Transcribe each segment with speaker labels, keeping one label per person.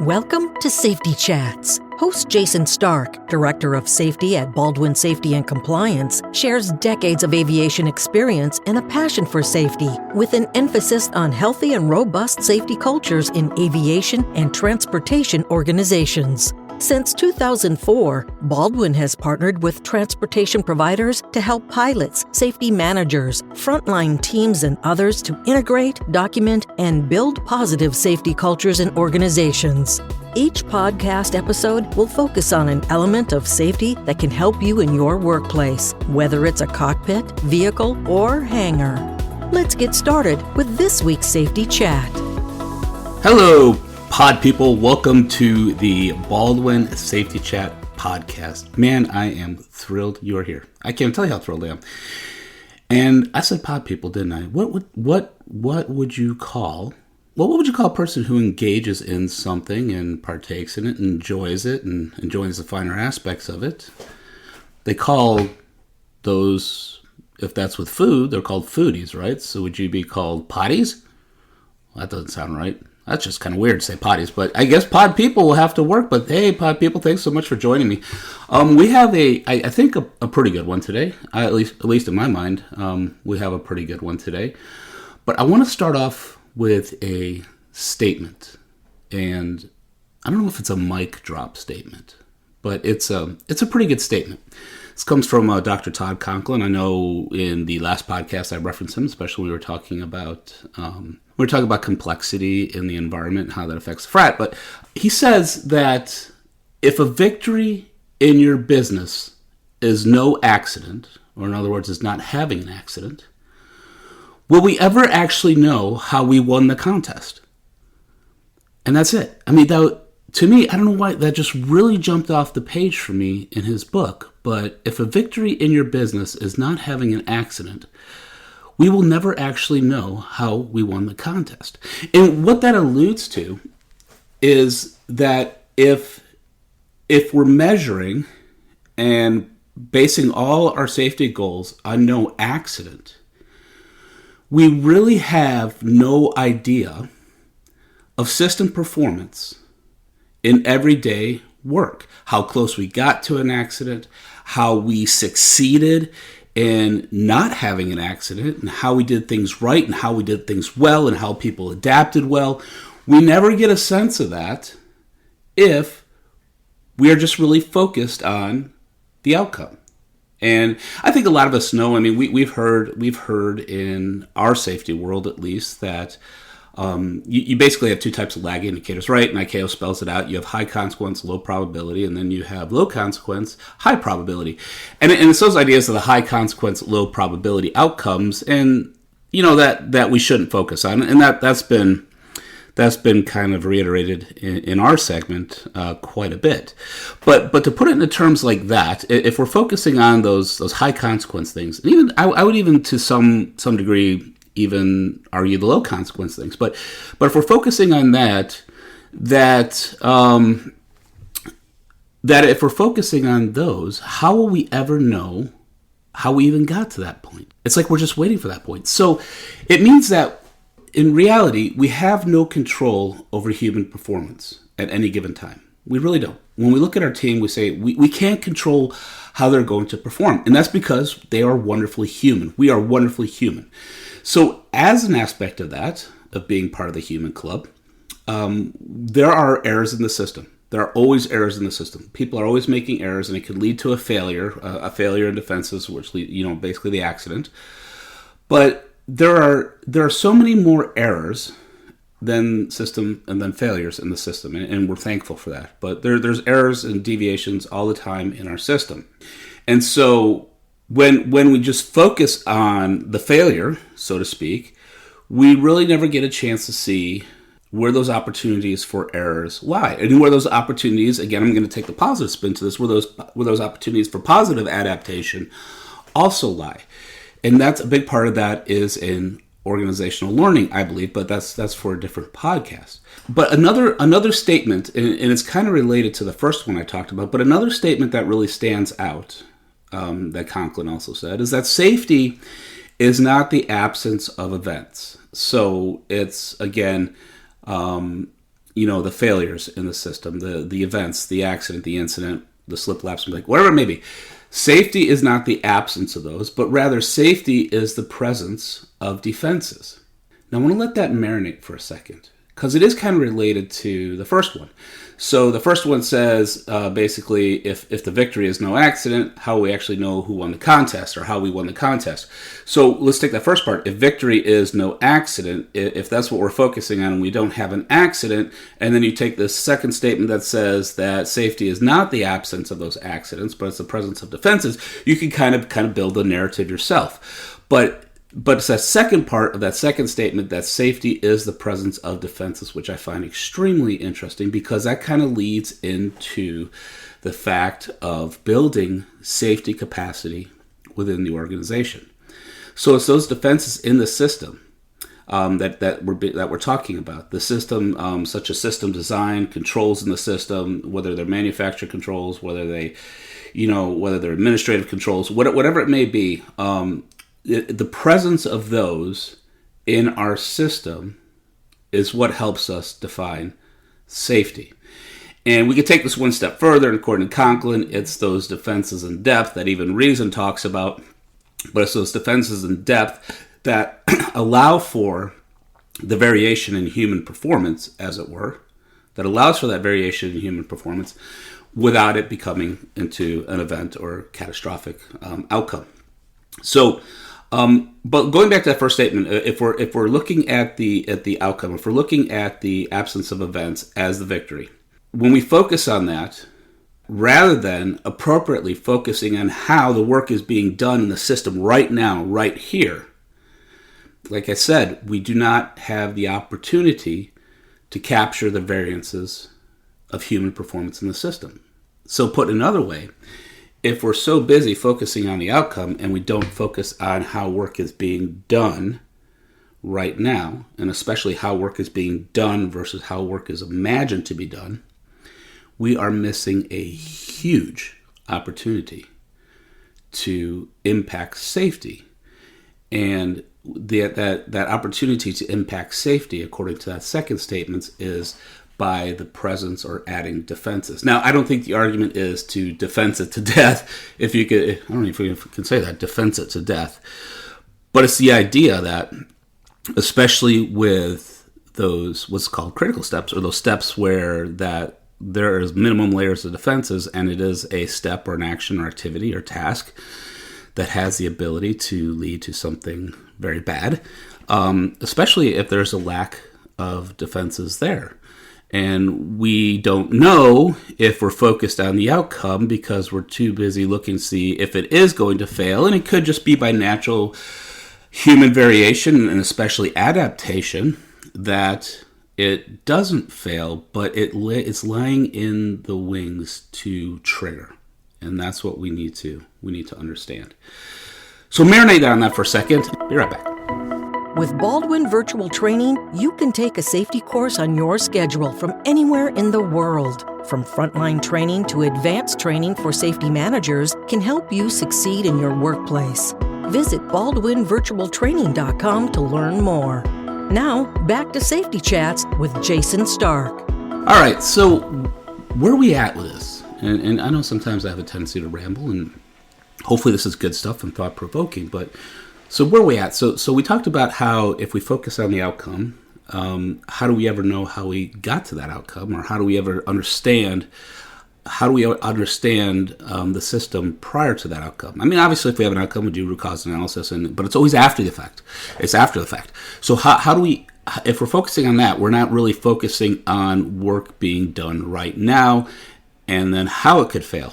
Speaker 1: Welcome to Safety Chats. Host Jason Stark, Director of Safety at Baldwin Safety and Compliance, shares decades of aviation experience and a passion for safety, with an emphasis on healthy and robust safety cultures in aviation and transportation organizations. Since 2004, Baldwin has partnered with transportation providers to help pilots, safety managers, frontline teams, and others to integrate, document, and build positive safety cultures in organizations. Each podcast episode will focus on an element of safety that can help you in your workplace, whether it's a cockpit, vehicle, or hangar. Let's get started with this week's Safety Chat.
Speaker 2: Hello, pod people. Welcome to the Baldwin Safety Chat podcast. Man, I am thrilled you are here. I can't tell you how thrilled I am. And I said pod people, didn't I? What would you call a person who engages in something and partakes in it, enjoys it, and enjoys the finer aspects of it? They call those, if that's with food, they're called foodies, right? So would you be called potties? Well, that doesn't sound right. That's just kind of weird to say potties, but I guess pod people will have to work. But hey, pod people, thanks so much for joining me. We have I think a pretty good one today, at least in my mind. We have a pretty good one today. But I want to start off with a statement, and I don't know if it's a mic drop statement, but it's a pretty good statement. This comes from Dr. Todd Conklin. I know in the last podcast I referenced him, especially when we were talking about complexity in the environment and how that affects the frat. But he says that if a victory in your business is no accident, or in other words, is not having an accident, will we ever actually know how we won the contest? And that's it. I mean, to me, I don't know why that just really jumped off the page for me in his book. But if a victory in your business is not having an accident, we will never actually know how we won the contest. And what that alludes to is that if we're measuring and basing all our safety goals on no accident, we really have no idea of system performance in everyday work. How close we got to an accident, how we succeeded in not having an accident, and how we did things right, and how we did things well, and how people adapted well. We never get a sense of that if we are just really focused on the outcome. And I think a lot of us know, I mean, we've heard in our safety world at least that you basically have two types of lag indicators, right? And ICAO spells it out. You have high consequence, low probability, and then you have low consequence, high probability. And it's those ideas of the high consequence, low probability outcomes, and you know that we shouldn't focus on. And that's been kind of reiterated in our segment quite a bit. But to put it into terms like that, if we're focusing on those high consequence things, and even I would even to some degree even argue the low consequence things. But if we're focusing on that if we're focusing on those, how will we ever know how we even got to that point? It's like we're just waiting for that point. So it means that in reality, we have no control over human performance at any given time. We really don't. When we look at our team, we say we can't control how they're going to perform. And that's because they are wonderfully human. We are wonderfully human. So as an aspect of that, of being part of the human club, there are errors in the system. There are always errors in the system. People are always making errors, and it could lead to a failure in defenses, which lead, basically the accident. But there are so many more errors than failures in the system, and we're thankful for that. But there's errors and deviations all the time in our system, and so when we just focus on the failure, so to speak, we really never get a chance to see where those opportunities for errors lie, and where those opportunities, again, I'm going to take the positive spin to this, where those opportunities for positive adaptation also lie. And that's a big part of that is in organizational learning, I believe, but that's for a different podcast. But another statement, and it's kind of related to the first one I talked about, but another statement that really stands out, that Conklin also said, is that safety is not the absence of events. So it's, again, the failures in the system, the events, the accident, the incident, the slip, lapse, mistake, whatever it may be. Safety is not the absence of those, but rather safety is the presence of defenses. Now I want to let that marinate for a second, because it is kind of related to the first one. So the first one says, basically, if the victory is no accident, how we actually know who won the contest or how we won the contest. So let's take that first part. If victory is no accident, if that's what we're focusing on and we don't have an accident, and then you take this second statement that says that safety is not the absence of those accidents, but it's the presence of defenses, you can kind of build a narrative yourself. But it's that second part of that second statement that safety is the presence of defenses, which I find extremely interesting, because that kind of leads into the fact of building safety capacity within the organization. So it's those defenses in the system that we're talking about. The system, such as system design, controls in the system, whether they're manufacturer controls, whether they're administrative controls, whatever it may be. The presence of those in our system is what helps us define safety. And we could take this one step further, and according to Conklin, it's those defenses in depth that even reason talks about, but it's those defenses in depth that allow for the variation in human performance, as it were, that allows for that variation in human performance without it becoming into an event or catastrophic outcome. So, but going back to that first statement, if we're looking at the outcome, if we're looking at the absence of events as the victory, when we focus on that, rather than appropriately focusing on how the work is being done in the system right now, right here, like I said, we do not have the opportunity to capture the variances of human performance in the system. So put another way, if we're so busy focusing on the outcome and we don't focus on how work is being done right now, and especially how work is being done versus how work is imagined to be done, we are missing a huge opportunity to impact safety. And that opportunity to impact safety, according to that second statement, is by the presence or adding defenses. Now, I don't think the argument is to defense it to death. If you could, I don't know if you can say that, defense it to death. But it's the idea that, especially with those what's called critical steps, or those steps where that there is minimum layers of defenses, and it is a step or an action or activity or task that has the ability to lead to something very bad, especially if there's a lack of defenses there. And we don't know if we're focused on the outcome because we're too busy looking to see if it is going to fail. And it could just be by natural human variation and especially adaptation that it doesn't fail, but it's lying in the wings to trigger. And that's what we need to understand. So marinate on that for a second. Be right back.
Speaker 1: With Baldwin Virtual Training, you can take a safety course on your schedule from anywhere in the world. From frontline training to advanced training for safety managers can help you succeed in your workplace. Visit baldwinvirtualtraining.com to learn more. Now, back to Safety Chats with Jason Stark.
Speaker 2: All right, so where are we at with this? And I know sometimes I have a tendency to ramble, and hopefully this is good stuff and thought-provoking, but so where are we at? So we talked about how if we focus on the outcome, how do we ever know how we got to that outcome, or how do we ever understand the system prior to that outcome? I mean, obviously, if we have an outcome, we do root cause analysis, but it's always after the fact. It's after the fact. So how do we, if we're focusing on that, we're not really focusing on work being done right now, and then how it could fail.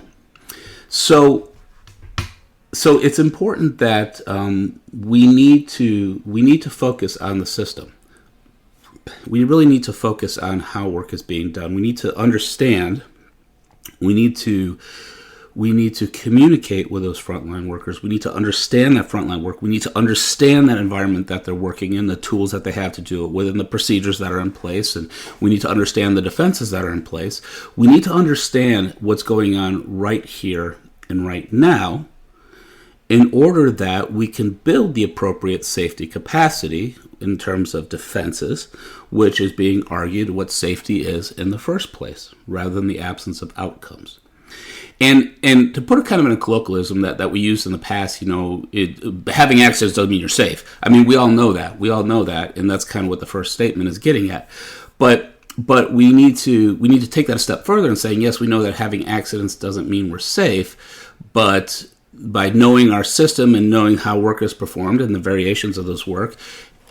Speaker 2: So it's important that we need to focus on the system. We really need to focus on how work is being done. We need to understand. We need to communicate with those frontline workers. We need to understand that frontline work. We need to understand that environment that they're working in, the tools that they have to do it with, and the procedures that are in place. And we need to understand the defenses that are in place. We need to understand what's going on right here and right now. in order that we can build the appropriate safety capacity in terms of defenses, which is being argued what safety is in the first place, rather than the absence of outcomes. And to put it kind of in a colloquialism that we used in the past, having accidents doesn't mean you're safe. I mean, we all know that. And that's kind of what the first statement is getting at. But we need to take that a step further and saying, yes, we know that having accidents doesn't mean we're safe, but by knowing our system and knowing how work is performed and the variations of those work,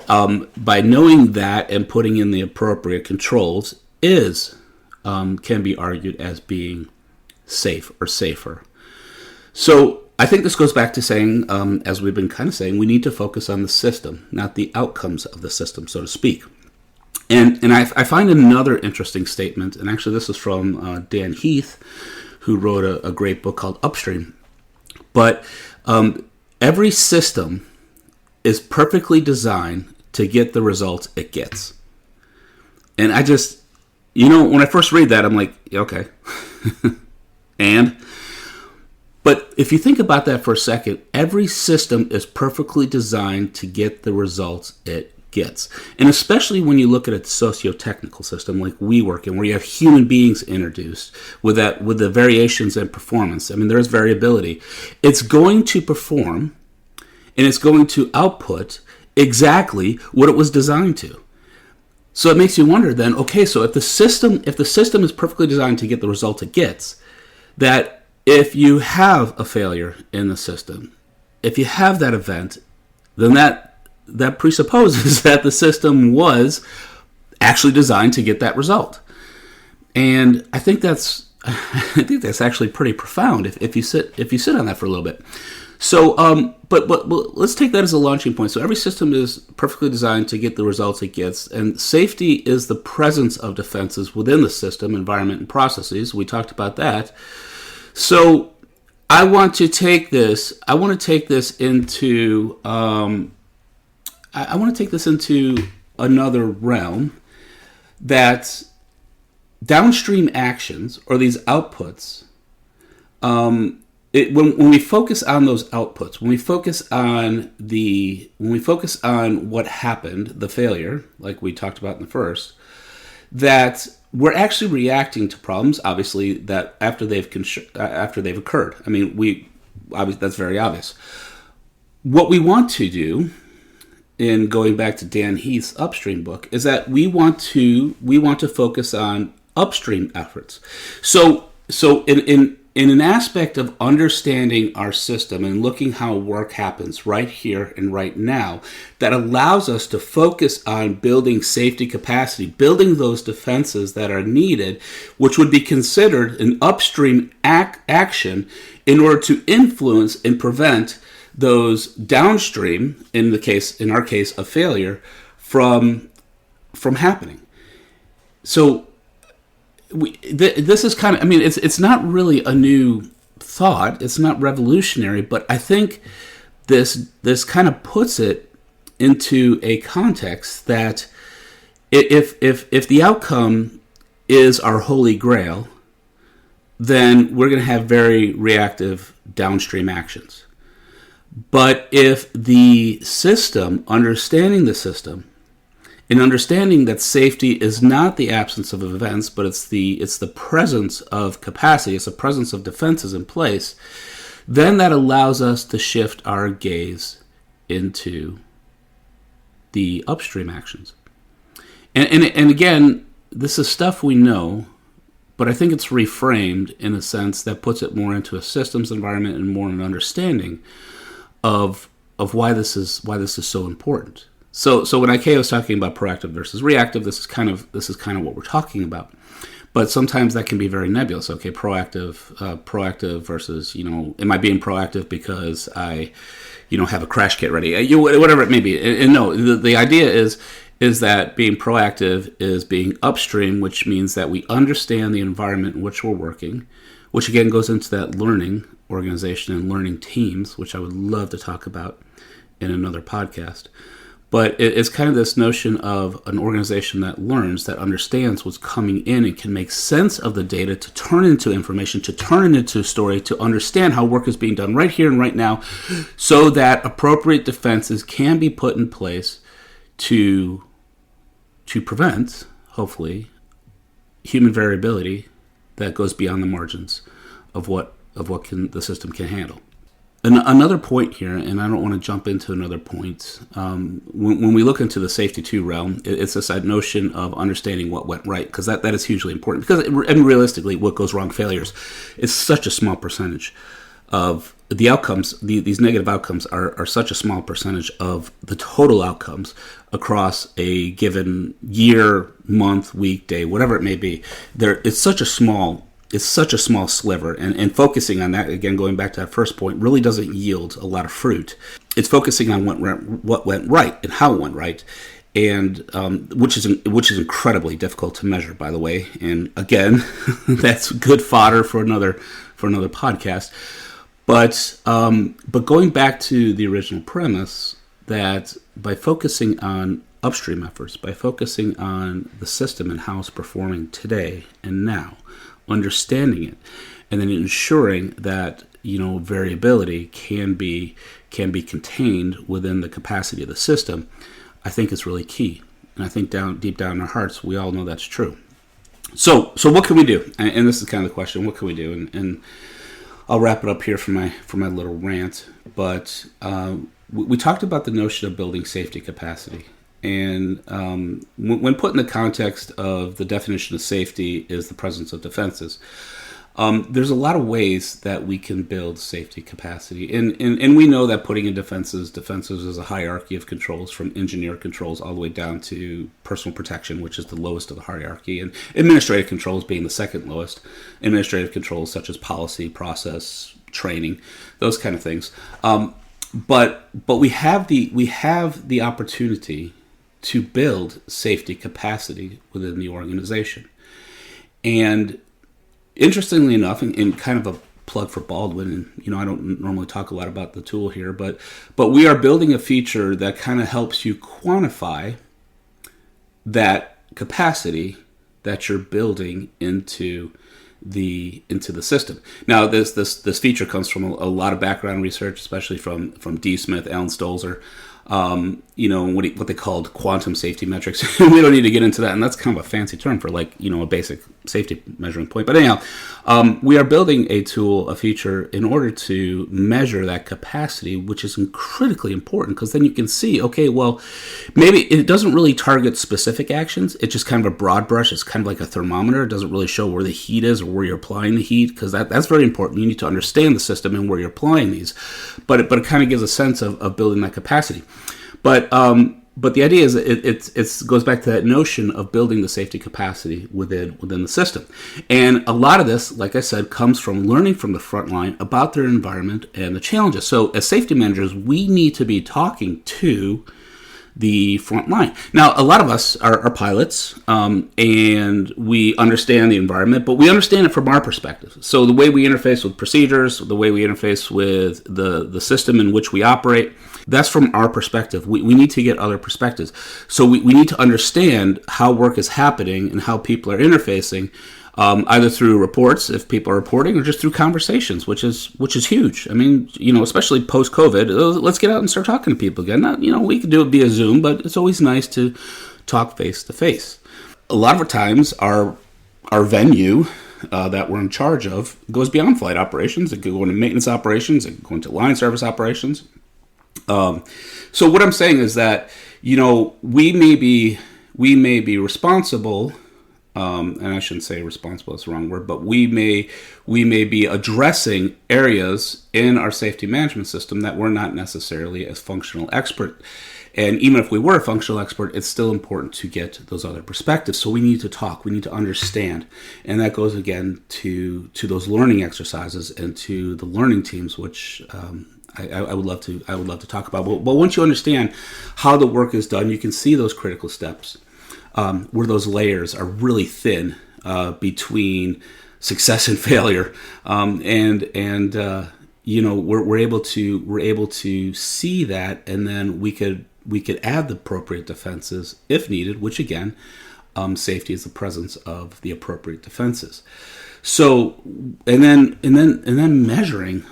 Speaker 2: by knowing that and putting in the appropriate controls can be argued as being safe or safer. So I think this goes back to saying, as we've been kind of saying, we need to focus on the system, not the outcomes of the system, so to speak. And I find another interesting statement, and actually this is from Dan Heath, who wrote a great book called Upstream. But every system is perfectly designed to get the results it gets. And I just, when I first read that, I'm like, okay. But if you think about that for a second, every system is perfectly designed to get the results it gets. And especially when you look at a socio-technical system like we work in, where you have human beings introduced with the variations in performance. I mean, there's variability. It's going to perform and it's going to output exactly what it was designed to. So it makes you wonder then, okay, so if the system is perfectly designed to get the result it gets, that if you have a failure in the system, if you have that event, then that presupposes that the system was actually designed to get that result. And I think that's actually pretty profound if you sit on that for a little bit. So, but let's take that as a launching point. So every system is perfectly designed to get the results it gets, and safety is the presence of defenses within the system, environment, and processes. We talked about that. So I want to take this into another realm, that downstream actions, or these outputs, when we focus on those outputs, when we focus on what happened, the failure, like we talked about in the first, that we're actually reacting to problems, obviously, that after they've occurred. I mean, that's very obvious. What we want to do, in going back to Dan Heath's Upstream book, is that we want to focus on upstream efforts. So in an aspect of understanding our system and looking how work happens right here and right now, that allows us to focus on building safety capacity, building those defenses that are needed, which would be considered an upstream action in order to influence and prevent those downstream, in our case, of failure, from happening. So this is kind of, I mean, it's not really a new thought. It's not revolutionary, but I think this kind of puts it into a context that if the outcome is our holy grail, then we're going to have very reactive downstream actions. But if the system, understanding the system, and understanding that safety is not the absence of events, but it's the presence of capacity, it's the presence of defenses in place, then that allows us to shift our gaze into the upstream actions. And again, this is stuff we know, but I think it's reframed in a sense that puts it more into a systems environment and more an understanding of why this is so important. So when IK was talking about proactive versus reactive, this is kind of what we're talking about. But sometimes that can be very nebulous. Okay, proactive versus, am I being proactive because I, have a crash kit ready? Whatever it may be. And no, the idea is that being proactive is being upstream, which means that we understand the environment in which we're working, which again goes into that learning organization and learning teams, which I would love to talk about in another podcast. But it's kind of this notion of an organization that learns, that understands what's coming in and can make sense of the data to turn into information, to turn it into a story, to understand how work is being done right here and right now, so that appropriate defenses can be put in place to prevent, hopefully, human variability that goes beyond the margins of what the system can handle. And another point here, and I don't want to jump into another point, when we look into the safety 2 realm, it's this notion of understanding what went right, because that is hugely important. Because, and realistically, what goes wrong, failures, is such a small percentage of the outcomes. These negative outcomes are such a small percentage of the total outcomes across a given year, month, week, day, whatever it may be. It's such a small sliver, and focusing on that, again, going back to that first point, really doesn't yield a lot of fruit. It's focusing on what went right and how it went right, and which is incredibly difficult to measure, by the way. And again, that's good fodder for another podcast. But going back to the original premise, that by focusing on upstream efforts, by focusing on the system and how it's performing today and now, understanding it, and then ensuring that variability can be contained within the capacity of the system, I think is really key. And I think deep down in our hearts, we all know that's true. So what can we do? And this is kind of the question: what can we do? And I'll wrap it up here for my little rant. But we talked about the notion of building safety capacity. And when put in the context of the definition of safety is the presence of defenses, there's a lot of ways that we can build safety capacity. And we know that putting in defenses is a hierarchy of controls, from engineer controls all the way down to personal protection, which is the lowest of the hierarchy, and administrative controls being the second lowest. Administrative controls such as policy, process, training, those kind of things. But we have the opportunity to build safety capacity within the organization. And interestingly enough, and kind of a plug for Baldwin, and I don't normally talk a lot about the tool here, but we are building a feature that kind of helps you quantify that capacity that you're building into the system. Now, this feature comes from a lot of background research, especially from D. Smith, Alan Stolzer. What they called quantum safety metrics. We don't need to get into that, and that's kind of a fancy term for a basic safety measuring point. But anyhow, we are building a tool, a feature, in order to measure that capacity, which is critically important, because then you can see, okay, well, maybe it doesn't really target specific actions. It's just kind of a broad brush. It's kind of like a thermometer. It doesn't really show where the heat is or where you're applying the heat, because that's very important. You need to understand the system and where you're applying these. But it kind of gives a sense of building that capacity. But the idea is it goes back to that notion of building the safety capacity within the system. And a lot of this, like I said, comes from learning from the front line about their environment and the challenges. So as safety managers, we need to be talking to the front line. Now, a lot of us are pilots, and we understand the environment, but we understand it from our perspective. So the way we interface with procedures, the way we interface with the system in which we operate, that's from our perspective. We need to get other perspectives. So we need to understand how work is happening and how people are interfacing, either through reports, if people are reporting, or just through conversations, which is huge. I mean, especially post-COVID, let's get out and start talking to people again. Not, we can do it via Zoom, but it's always nice to talk face-to-face. A lot of the times, our venue that we're in charge of goes beyond flight operations. It could go into maintenance operations. It could go into line service operations. So what I'm saying is that, we may be responsible, and I shouldn't say responsible, that's the wrong word, but we may be addressing areas in our safety management system that we're not necessarily a functional expert. And even if we were a functional expert, it's still important to get those other perspectives. So we need to talk, we need to understand. And that goes again to those learning exercises and to the learning teams, which I would love to talk about. But once you understand how the work is done, you can see those critical steps, where those layers are really thin between success and failure, we're able to see that, and then we could add the appropriate defenses if needed, which again, safety is the presence of the appropriate defenses. So, and then measuring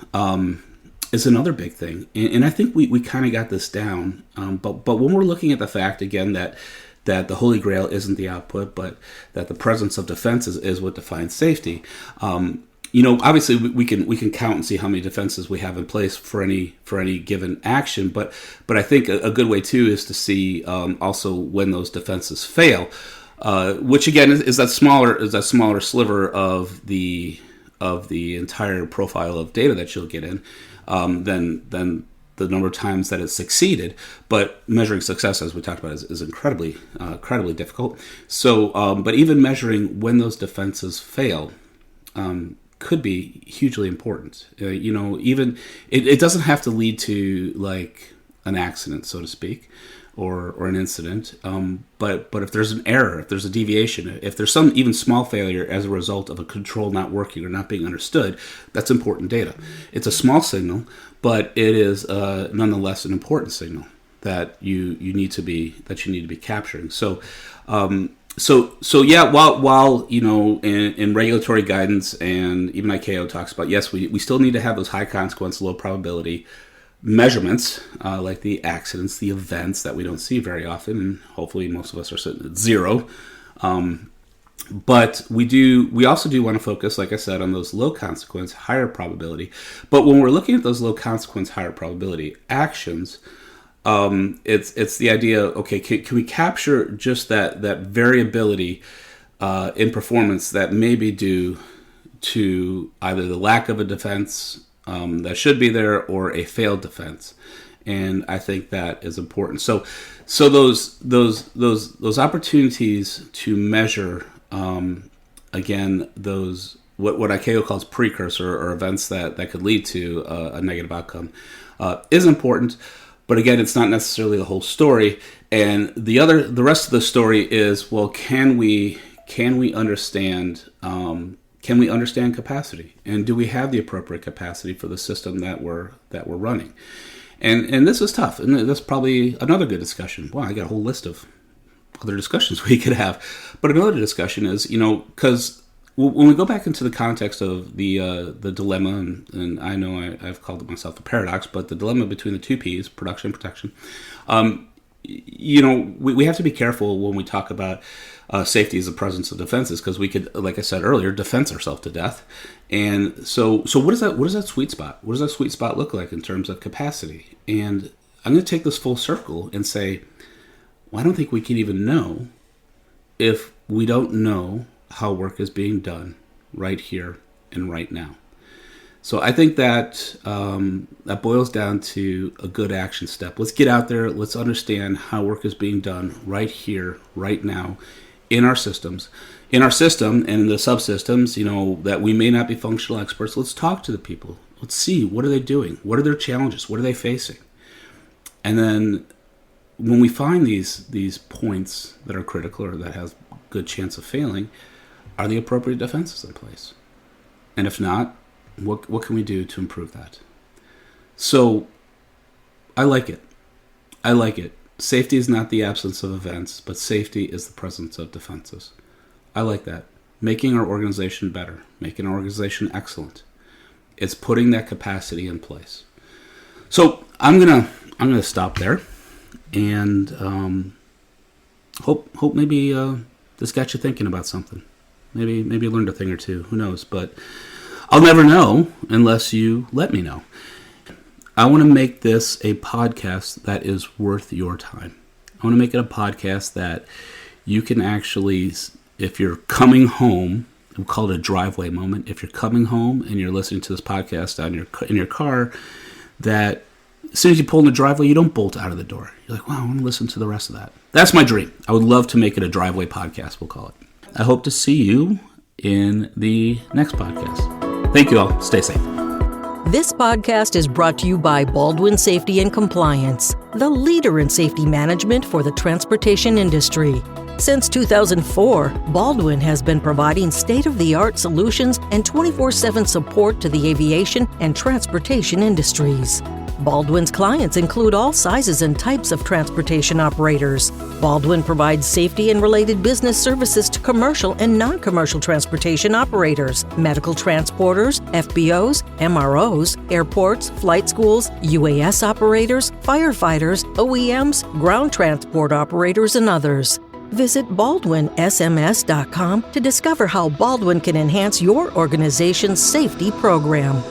Speaker 2: is another big thing, and I think we kind of got this down. But when we're looking at the fact again that the Holy Grail isn't the output, but that the presence of defenses is what defines safety. Obviously we can count and see how many defenses we have in place for any given action, but I think a good way too is to see also when those defenses fail, which again is that smaller sliver of the entire profile of data that you'll get in, than the number of times that it's succeeded. But measuring success, as we talked about, is incredibly difficult. So, but even measuring when those defenses fail could be hugely important. Even it doesn't have to lead to like an accident, so to speak, or an incident. But if there's an error, if there's a deviation, if there's some even small failure as a result of a control not working or not being understood, that's important data. It's a small signal, but it is nonetheless an important signal that you need to be capturing. So yeah, while in regulatory guidance and even ICAO talks about, yes, we still need to have those high consequence, low probability measurements, like the accidents, the events that we don't see very often, and hopefully most of us are sitting at zero. But we also do want to focus, like I said, on those low consequence, higher probability. But when we're looking at those low consequence, higher probability actions, it's the idea, okay, can we capture just that variability in performance that may be due to either the lack of a defense that should be there or a failed defense? And I think that is important. So those opportunities to measure, again, those what ICAO calls precursor or events that could lead to a negative outcome is important. But again, it's not necessarily the whole story. And the rest of the story is, well, can we understand capacity, and do we have the appropriate capacity for the system that we're running? And this is tough, and that's probably another good discussion. Wow, I got a whole list of other discussions we could have. But another discussion is, because when we go back into the context of the dilemma, and I know I've called it myself a paradox, but the dilemma between the two P's, production and protection, we have to be careful when we talk about safety as the presence of defenses, because we could, like I said earlier, defense ourselves to death. And so what is that sweet spot? What does that sweet spot look like in terms of capacity? And I'm going to take this full circle and say, well, I don't think we can even know if we don't know how work is being done right here and right now. So I think that that boils down to a good action step. Let's get out there. Let's understand how work is being done right here, right now, in our systems. In our system and in the subsystems, that we may not be functional experts. Let's talk to the people. Let's see, what are they doing? What are their challenges? What are they facing? And then when we find these points that are critical or that has good chance of failing, are the appropriate defenses in place? And if not, what can we do to improve that? So I like it. Safety is not the absence of events, but safety is the presence of defenses. I like that. Making our organization better, making our organization excellent. It's putting that capacity in place. So I'm gonna stop there, and hope maybe this got you thinking about something. Maybe you learned a thing or two. Who knows? But I'll never know unless you let me know. I want to make this a podcast that is worth your time. I want to make it a podcast that you can actually, if you're coming home, we'll call it a driveway moment. If you're coming home and you're listening to this podcast in your car, that as soon as you pull in the driveway, you don't bolt out of the door. You're like, wow, I want to listen to the rest of that. That's my dream. I would love to make it a driveway podcast, we'll call it. I hope to see you in the next podcast. Thank you all. Stay safe.
Speaker 1: This podcast is brought to you by Baldwin Safety and Compliance, the leader in safety management for the transportation industry. Since 2004, Baldwin has been providing state-of-the-art solutions and 24/7 support to the aviation and transportation industries. Baldwin's clients include all sizes and types of transportation operators. Baldwin provides safety and related business services to commercial and non-commercial transportation operators, medical transporters, FBOs, MROs, airports, flight schools, UAS operators, firefighters, OEMs, ground transport operators, and others. Visit BaldwinSMS.com to discover how Baldwin can enhance your organization's safety program.